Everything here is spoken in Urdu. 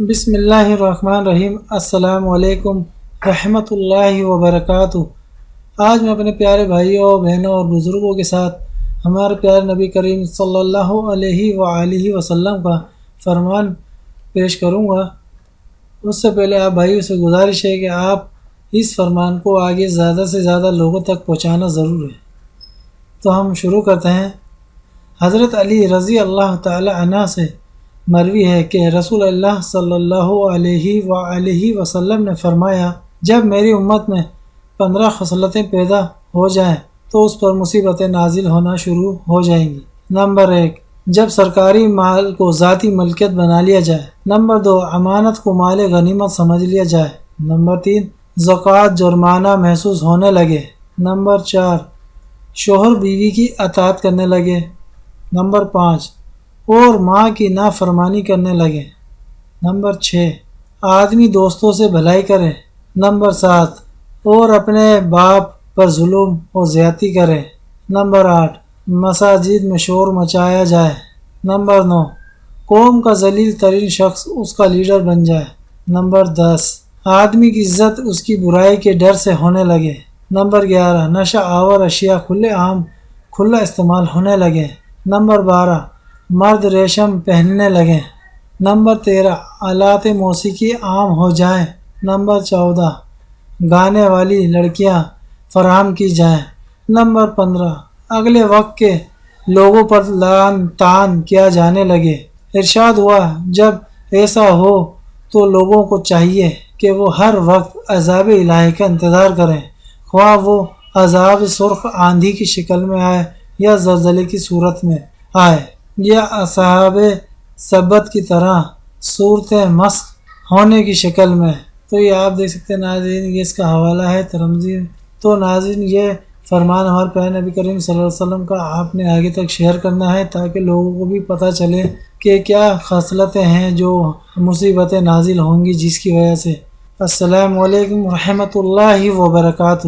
بسم اللہ الرحمن الرحیم۔ السلام علیکم رحمۃ اللہ وبرکاتہ۔ آج میں اپنے پیارے بھائیوں، بہنوں اور بزرگوں کے ساتھ ہمارے پیارے نبی کریم صلی اللہ علیہ وآلہ وسلم کا فرمان پیش کروں گا۔ اس سے پہلے آپ بھائیوں سے گزارش ہے کہ آپ اس فرمان کو آگے زیادہ سے زیادہ لوگوں تک پہنچانا ضرور ہے۔ تو ہم شروع کرتے ہیں۔ حضرت علی رضی اللہ تعالی عنہ سے مروی ہے کہ رسول اللہ صلی اللہ علیہ وآلہ وسلم نے فرمایا، جب میری امت میں 15 خصلتیں پیدا ہو جائیں تو اس پر مصیبتیں نازل ہونا شروع ہو جائیں گی۔ نمبر 1، جب سرکاری مال کو ذاتی ملکیت بنا لیا جائے۔ نمبر 2، امانت کو مال غنیمت سمجھ لیا جائے۔ نمبر 3، زکوٰۃ جرمانہ محسوس ہونے لگے۔ نمبر 4، شوہر بیوی کی اطاعت کرنے لگے۔ نمبر 5، اور ماں کی نافرمانی کرنے لگے۔ نمبر 6، آدمی دوستوں سے بھلائی کرے۔ نمبر 7، اور اپنے باپ پر ظلم اور زیادتی کرے۔ نمبر 8، مساجد میں شور مچایا جائے۔ نمبر 9، قوم کا ذلیل ترین شخص اس کا لیڈر بن جائے۔ نمبر 10، آدمی کی عزت اس کی برائی کے ڈر سے ہونے لگے۔ نمبر 11، نشہ آور اشیاء کھلے عام کھلا استعمال ہونے لگے۔ نمبر 12، مرد ریشم پہننے لگیں۔ نمبر 13، آلات موسیقی عام ہو جائیں۔ نمبر 14، گانے والی لڑکیاں فراہم کی جائیں۔ نمبر 15، اگلے وقت کے لوگوں پر لعن طعن کیا جانے لگے۔ ارشاد ہوا، جب ایسا ہو تو لوگوں کو چاہیے کہ وہ ہر وقت عذاب الہی کا انتظار کریں، خواہ وہ عذاب سرخ آندھی کی شکل میں آئے یا زلزلے کی صورت میں آئے یا اصحاب سبت کی طرح صورتیں مسخ ہونے کی شکل میں۔ تو یہ آپ دیکھ سکتے ہیں ناظرین، یہ اس کا حوالہ ہے ترمذی۔ تو ناظرین، یہ فرمان ہمارے پیارے نبی کریم صلی اللہ علیہ وسلم کا آپ نے آگے تک شیئر کرنا ہے تاکہ لوگوں کو بھی پتہ چلے کہ کیا خصلتیں ہیں جو مصیبتیں نازل ہوں گی جس کی وجہ سے۔ السلام علیکم ورحمۃ اللہ وبرکاتہ۔